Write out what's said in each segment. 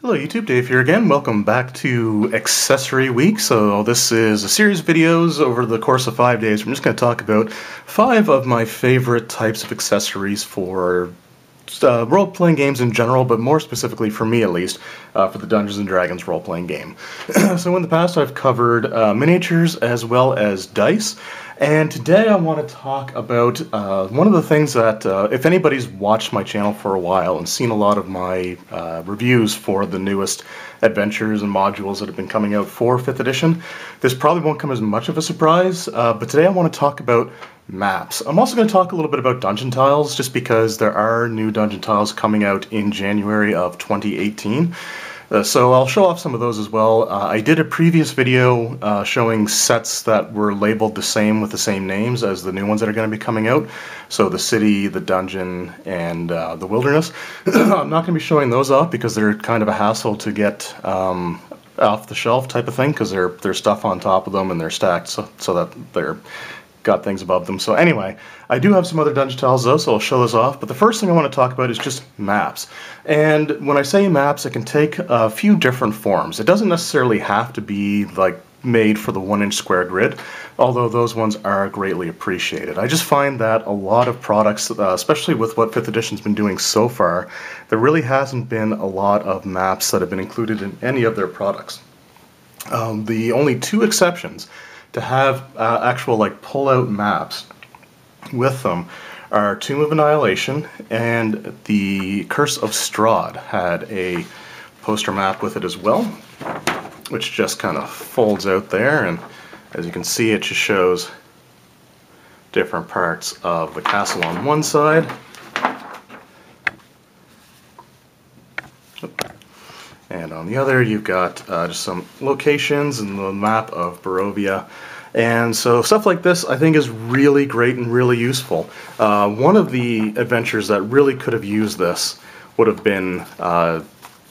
Hello YouTube, Dave here again. Welcome back to Accessory Week. So this is a series of videos over the course of 5 days. I'm just going to talk about 5 of my favorite types of accessories for role-playing games in general, but more specifically for me at least, for the Dungeons & Dragons role-playing game. So in the past I've covered miniatures as well as dice, and today I want to talk about one of the things that, if anybody's watched my channel for a while and seen a lot of my reviews for the newest adventures and modules that have been coming out for 5th edition, this probably won't come as much of a surprise, but today I want to talk about maps. I'm also going to talk a little bit about dungeon tiles, just because there are new dungeon tiles coming out in January of 2018. So I'll show off some of those as well. I did a previous video showing sets that were labeled the same with the same names as the new ones that are going to be coming out. So the city, the dungeon, and the wilderness. I'm not going to be showing those off because they're kind of a hassle to get off the shelf type of thing, because there's stuff on top of them and they're stacked so that they're got things above them. So anyway, I do have some other dungeon tiles though, so I'll show those off. But the first thing I want to talk about is just maps. And when I say maps, it can take a few different forms. It doesn't necessarily have to be like made for the 1-inch square grid, although those ones are greatly appreciated. I just find that a lot of products, especially with what 5th edition's been doing so far, there really hasn't been a lot of maps that have been included in any of their products. The only 2 exceptions to have actual like pull-out maps with them are Tomb of Annihilation, and the Curse of Strahd had a poster map with it as well, which just kind of folds out there, and as you can see it just shows different parts of the castle on one side. And on the other, you've got just some locations and the map of Barovia. And so stuff like this, I think, is really great and really useful. One of the adventures that really could have used this would have been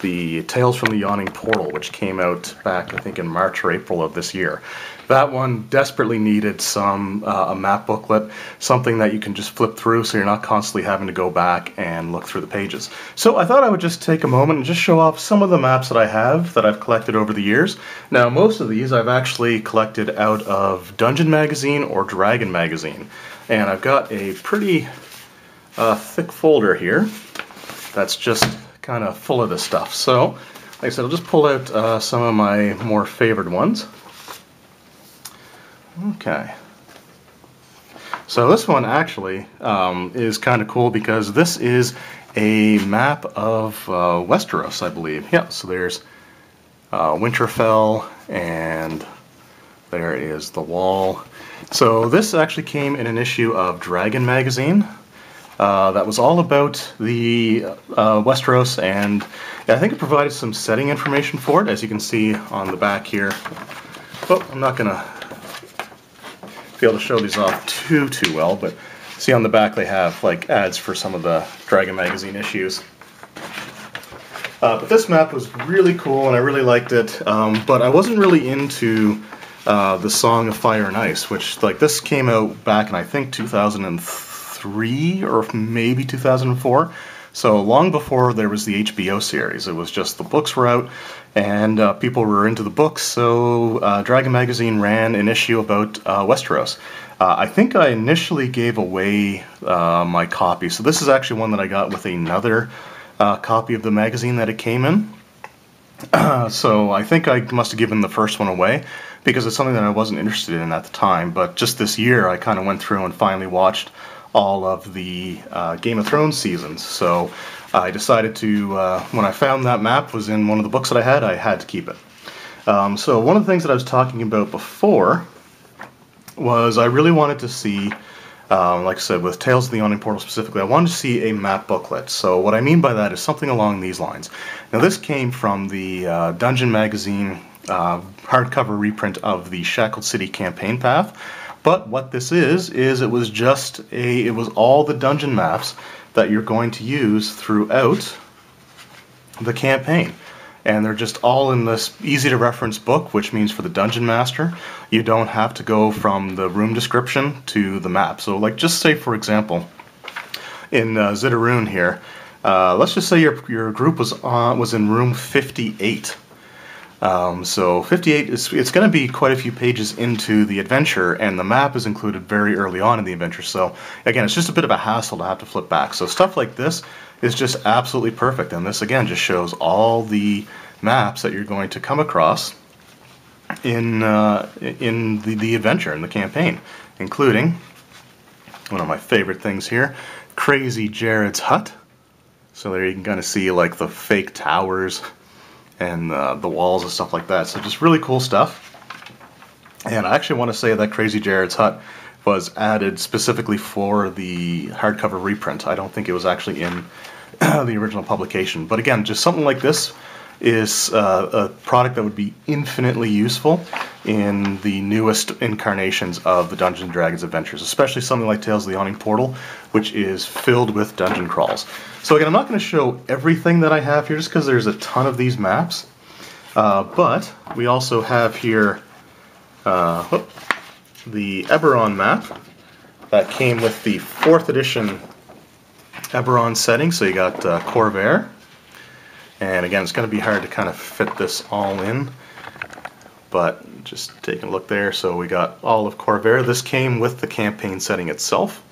the Tales from the Yawning Portal, which came out back, I think, in March or April of this year. That one desperately needed a map booklet, something that you can just flip through so you're not constantly having to go back and look through the pages. So I thought I would just take a moment and just show off some of the maps that I have that I've collected over the years. Now, most of these I've actually collected out of Dungeon Magazine or Dragon Magazine. And I've got a pretty thick folder here that's just kind of full of this stuff. So, like I said, I'll just pull out some of my more favored ones. Okay. So this one actually is kind of cool because this is a map of Westeros, I believe. Yeah, so there's Winterfell, and there is the Wall. So this actually came in an issue of Dragon Magazine. That was all about the Westeros, and I think it provided some setting information for it, as you can see on the back here. Oh, I'm not going to be able to show these off too well, but see on the back they have like ads for some of the Dragon Magazine issues. But this map was really cool and I really liked it, but I wasn't really into the Song of Fire and Ice, which like this came out back in I think 2003 or maybe 2004. So long before there was the HBO series. It was just the books were out and people were into the books, so Dragon Magazine ran an issue about Westeros. I think I initially gave away my copy, so this is actually one that I got with another copy of the magazine that it came in. So I think I must have given the first one away because it's something that I wasn't interested in at the time, but just this year I kind of went through and finally watched all of the Game of Thrones seasons. So I decided to, when I found that map was in one of the books that I had to keep it. So one of the things that I was talking about before was I really wanted to see, like I said, with Tales of the Yawning Portal specifically, I wanted to see a map booklet. So what I mean by that is something along these lines. Now this came from the Dungeon Magazine hardcover reprint of the Shackled City campaign path. But what this is it was all the dungeon maps that you're going to use throughout the campaign. And they're just all in this easy to reference book, which means for the dungeon master, you don't have to go from the room description to the map. So like just say for example, in Zitterune here, Let's just say your group was in room 58. So 58 it's going to be quite a few pages into the adventure, and the map is included very early on in the adventure. So again, it's just a bit of a hassle to have to flip back. So stuff like this is just absolutely perfect, and this again just shows all the maps that you're going to come across in the adventure, in the campaign, including one of my favorite things here, Crazy Jared's hut. So there you can kind of see like the fake towers and the walls and stuff like that. So just really cool stuff. And I actually want to say that Crazy Jared's hut was added specifically for the hardcover reprint. I don't think it was actually in the original publication. But again, just something like this is a product that would be infinitely useful in the newest incarnations of the Dungeons & Dragons adventures, especially something like Tales of the Yawning Portal, which is filled with dungeon crawls. So again, I'm not going to show everything that I have here just because there's a ton of these maps, but we also have here the Eberron map that came with the 4th edition Eberron setting. So you got Corvair. And again, it's going to be hard to kind of fit this all in, but just taking a look there. So we got all of Corvair. This came with the campaign setting itself.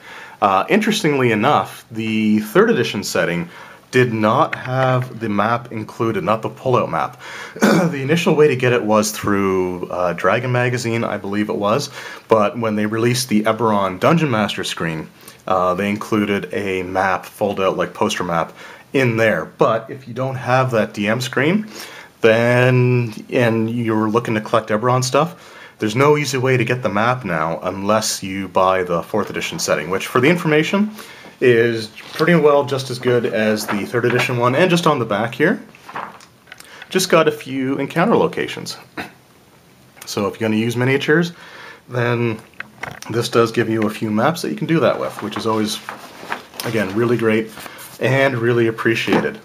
Interestingly enough, the 3rd edition setting did not have the map included, not the pullout map. The initial way to get it was through Dragon Magazine, I believe it was, but when they released the Eberron Dungeon Master screen, they included a map, fold-out like poster map, in there. But if you don't have that DM screen, then and you're looking to collect Eberron stuff, there's no easy way to get the map now unless you buy the 4th edition setting, which for the information is pretty well just as good as the 3rd edition one. And just on the back here, just got a few encounter locations. So if you're going to use miniatures, then this does give you a few maps that you can do that with, which is always, again, really great and really appreciated.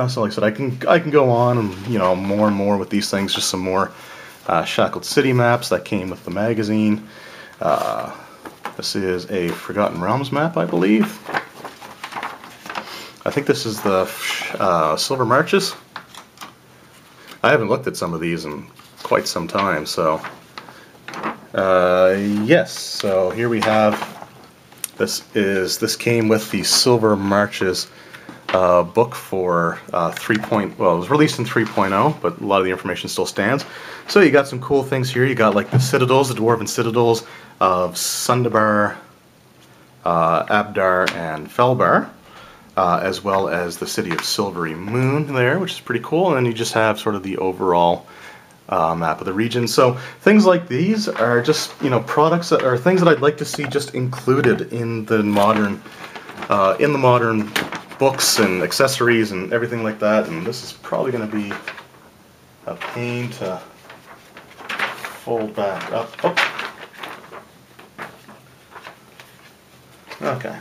So like I said, I can go on and more and more with these things. Just some more Shackled City maps that came with the magazine. This is a Forgotten Realms map, I believe. I think this is the Silver Marches. I haven't looked at some of these in quite some time, so yes. So here we have. This came with the Silver Marches book for 3. Well, it was released in 3.0, but a lot of the information still stands. So you got some cool things here. You got like the citadels, the dwarven citadels of Sundabar, Abdar, and Felbar, as well as the city of Silvery Moon there, which is pretty cool. And then you just have sort of the overall map of the region. So things like these are just products that are things that I'd like to see just included in the modern books and accessories and everything like that. And this is probably going to be a pain to fold back up. Oh. Okay.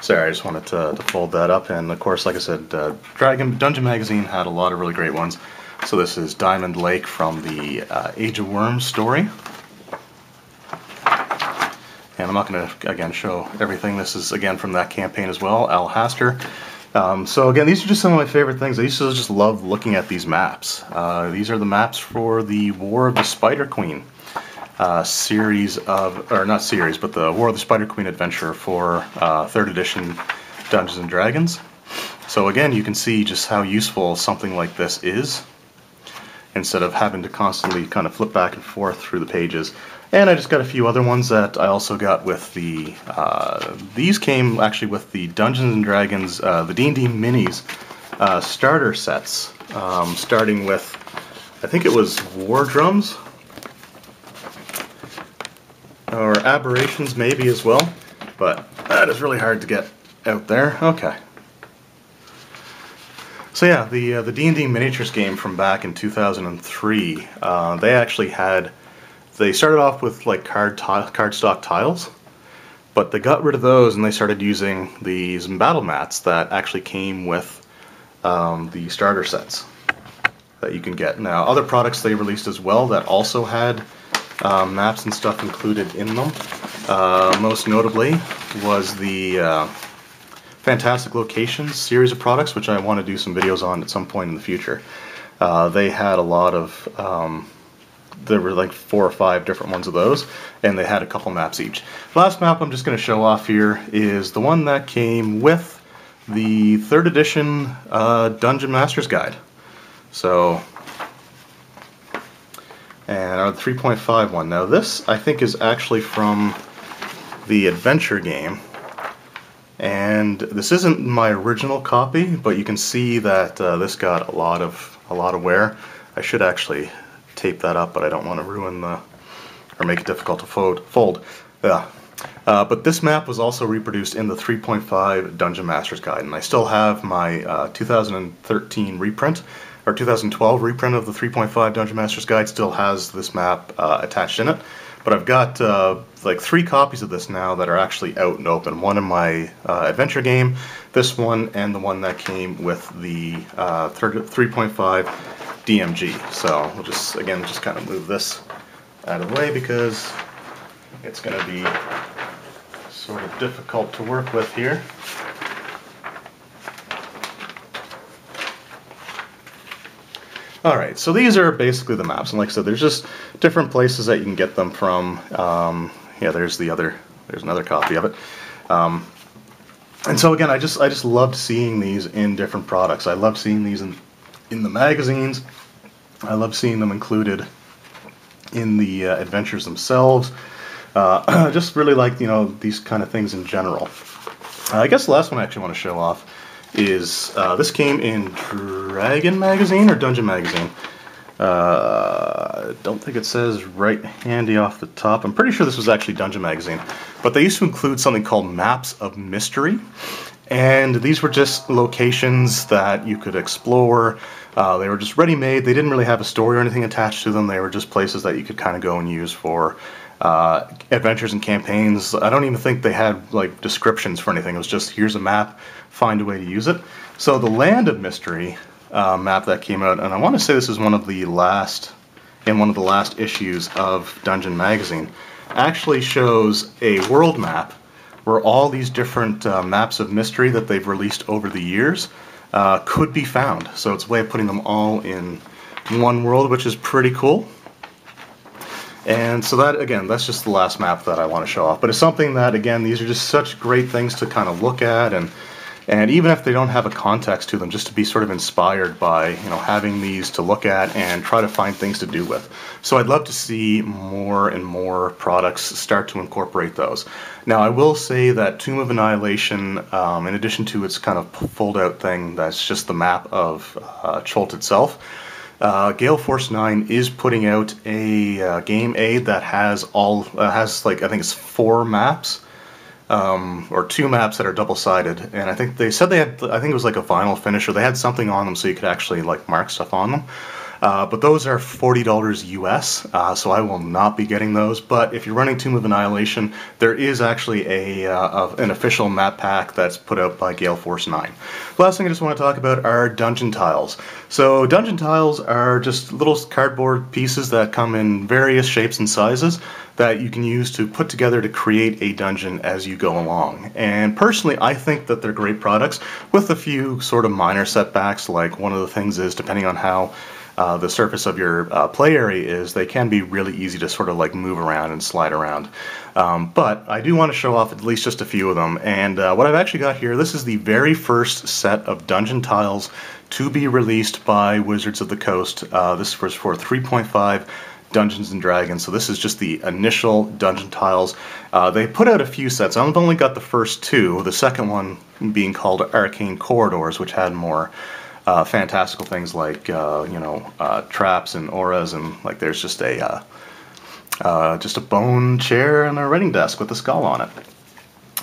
Sorry, I just wanted to fold that up, and of course, like I said, Dungeon Magazine had a lot of really great ones. So this is Diamond Lake from the Age of Worms story. And I'm not going to, again, show everything. This is, again, from that campaign as well, Alhaster. So again, these are just some of my favorite things. I used to just love looking at these maps. These are the maps for the War of the Spider Queen. Series of, or not series, but the War of the Spider Queen adventure for 3rd edition Dungeons & Dragons. So again, you can see just how useful something like this is, instead of having to constantly kind of flip back and forth through the pages. And I just got a few other ones that I also got with the, these came actually with the Dungeons & Dragons, the D&D Minis starter sets, starting with, I think it was War Drums, or Aberrations maybe as well, but that is really hard to get out there. Okay. So yeah, the D&D miniatures game from back in 2003, they actually had, they started off with like cardstock tiles, but they got rid of those and they started using these battle mats that actually came with the starter sets that you can get. Now, other products they released as well that also had maps and stuff included in them. Most notably, was the Fantastic Locations series of products, which I want to do some videos on at some point in the future. They had a lot of, there were like 4 or 5 different ones of those, and they had a couple maps each. The last map I'm just going to show off here is the one that came with the 3rd edition Dungeon Master's Guide. So, and our 3.5 one. Now this, I think, is actually from the adventure game, and this isn't my original copy, but you can see that this got a lot of wear. I should actually tape that up, but I don't want to ruin the, or make it difficult to fold. Yeah. But this map was also reproduced in the 3.5 Dungeon Master's Guide, and I still have my 2013 reprint, or 2012 reprint of the 3.5 Dungeon Master's Guide still has this map attached in it. But I've got like 3 copies of this now that are actually out and open. One in my adventure game, this one, and the one that came with the 3.5 DMG. So we'll just, again, just kind of move this out of the way because it's going to be sort of difficult to work with here. Alright, so these are basically the maps, and like I said, there's just different places that you can get them from. Yeah, there's another copy of it. And so again, I just loved seeing these in different products. I loved seeing these in the magazines. I loved seeing them included in the adventures themselves. Just really like, you know, these kind of things in general. I guess the last one I actually want to show off is, this came in Dragon Magazine or Dungeon Magazine. I don't think it says right handy off the top. I'm pretty sure this was actually Dungeon Magazine. But they used to include something called Maps of Mystery. And these were just locations that you could explore. They were just ready-made. They didn't really have a story or anything attached to them. They were just places that you could kind of go and use for adventures and campaigns. I don't even think they had like descriptions for anything. It was just, here's a map, find a way to use it. So the Land of Mystery map that came out, and I want to say this is one of the last issues of Dungeon Magazine, actually shows a world map where all these different maps of mystery that they've released over the years could be found. So it's a way of putting them all in one world, which is pretty cool. And so that, again, that's just the last map that I want to show off. But it's something that, again, these are just such great things to kind of look at, and even if they don't have a context to them, just to be sort of inspired by, you know, having these to look at and try to find things to do with. So I'd love to see more and more products start to incorporate those. Now, I will say that Tomb of Annihilation, in addition to its kind of fold-out thing that's just the map of Chult itself, Gale Force 9 is putting out a game aid that has like, I think it's 4 maps, or 2 maps that are double-sided, and I think they said they had, I think it was like a vinyl finish, or they had something on them so you could actually like mark stuff on them. But those are $40 US, so I will not be getting those. But if you're running Tomb of Annihilation, there is actually an official map pack that's put out by Gale Force 9. The last thing I just want to talk about are dungeon tiles. So dungeon tiles are just little cardboard pieces that come in various shapes and sizes that you can use to put together to create a dungeon as you go along. And personally, I think that they're great products with a few sort of minor setbacks. Like, one of the things is, depending on how the surface of your play area is, they can be really easy to sort of like move around and slide around. But I do want to show off at least just a few of them. And what I've actually got here, this is the very first set of dungeon tiles to be released by Wizards of the Coast. This was for 3.5 Dungeons & Dragons, so this is just the initial dungeon tiles. They put out a few sets. I've only got the first 2, the second one being called Arcane Corridors, which had more fantastical things like, you know, traps and auras, and like there's just a bone chair and a writing desk with a skull on it.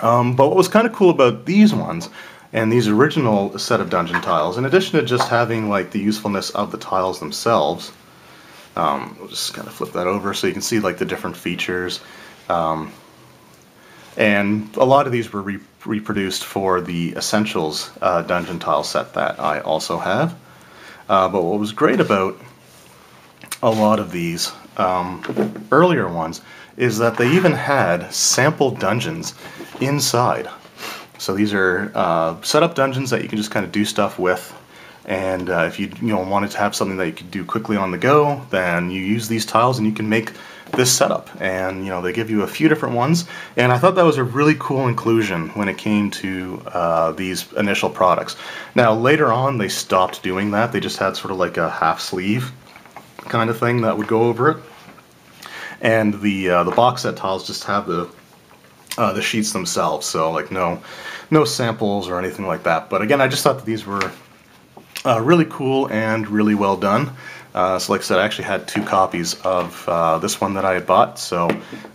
But what was kind of cool about these ones, and these original set of dungeon tiles, in addition to just having like the usefulness of the tiles themselves, we'll just kind of flip that over so you can see like the different features. And a lot of these were reproduced for the Essentials dungeon tile set that I also have. But what was great about a lot of these earlier ones is that they even had sample dungeons inside. So these are setup dungeons that you can just kind of do stuff with. And if you wanted to have something that you could do quickly on the go, then you use these tiles and you can make this setup. And they give you a few different ones. And I thought that was a really cool inclusion when it came to these initial products. Now later on they stopped doing that. They just had sort of like a half sleeve kind of thing that would go over it. And the box set tiles just have the sheets themselves. So like no samples or anything like that. But again, I just thought that these were really cool and really well done. So like I said, I actually had 2 copies of this one that I had bought. So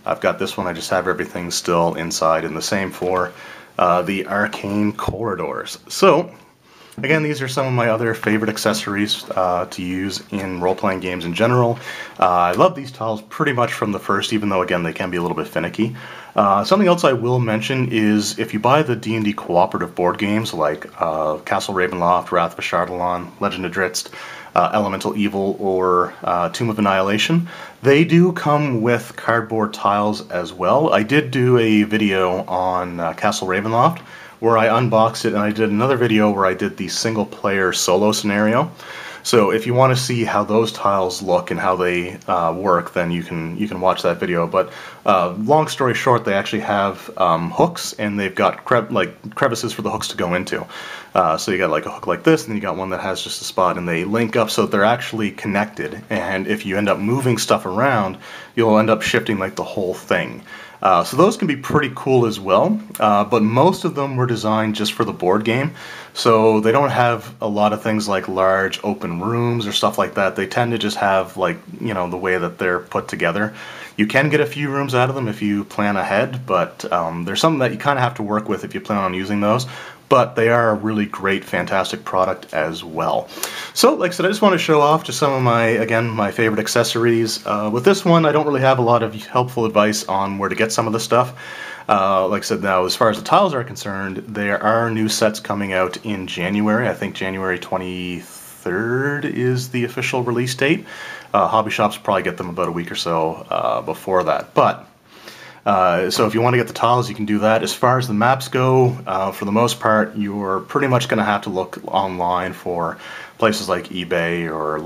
I've got this one. I just have everything still inside, and the same for the Arcane Corridors. So again, these are some of my other favorite accessories to use in role-playing games in general. I love these tiles pretty much from the first, even though again they can be a little bit finicky. Something else I will mention is if you buy the D&D cooperative board games like Castle Ravenloft, Wrath of Ashardalon, Legend of Drizzt, Elemental Evil, or Tomb of Annihilation, they do come with cardboard tiles as well. I did do a video on Castle Ravenloft where I unboxed it, and I did another video where I did the single player solo scenario. So if you want to see how those tiles look and how they work, then you can watch that video. But long story short, they actually have hooks, and they've got crevices for the hooks to go into. So you got like a hook like this, and then you got one that has just a spot, and they link up so that they're actually connected. And if you end up moving stuff around, you'll end up shifting like the whole thing. So those can be pretty cool as well, but most of them were designed just for the board game, so they don't have a lot of things like large open rooms or stuff like that. They tend to just have like, the way that they're put together. You can get a few rooms out of them if you plan ahead, but there's something that you kind of have to work with if you plan on using those. But they are a really great, fantastic product as well. So, like I said, I just want to show off just some of my favorite accessories. With this one, I don't really have a lot of helpful advice on where to get some of the stuff. Like I said, now, as far as the tiles are concerned, there are new sets coming out in January. I think January 23rd is the official release date. Hobby shops probably get them about a week or so before that. But so if you want to get the tiles, you can do that. As far as the maps go, for the most part, you're pretty much going to have to look online for places like eBay or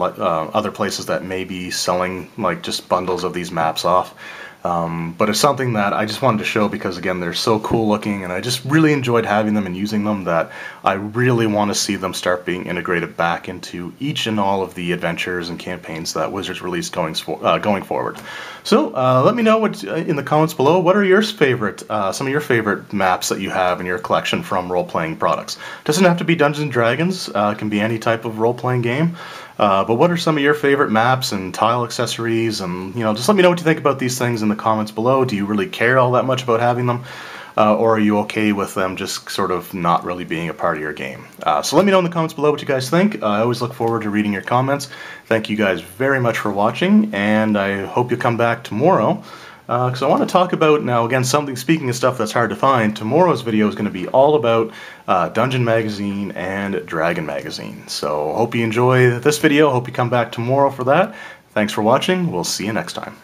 other places that may be selling like just bundles of these maps off. But it's something that I just wanted to show because, again, they're so cool looking, and I just really enjoyed having them and using them that I really want to see them start being integrated back into each and all of the adventures and campaigns that Wizards release going forward. So let me know in the comments below, what are your favorite, some of your favorite maps that you have in your collection from role-playing products. Doesn't have to be Dungeons & Dragons, it can be any type of role-playing game. But what are some of your favorite maps and tile accessories? And, just let me know what you think about these things in the comments below. Do you really care all that much about having them? Or are you okay with them just sort of not really being a part of your game? So let me know in the comments below what you guys think. I always look forward to reading your comments. Thank you guys very much for watching, and I hope you come back tomorrow. Because I want to talk about, now again, speaking of stuff that's hard to find, tomorrow's video is going to be all about Dungeon Magazine and Dragon Magazine. So hope you enjoy this video, hope you come back tomorrow for that. Thanks for watching, we'll see you next time.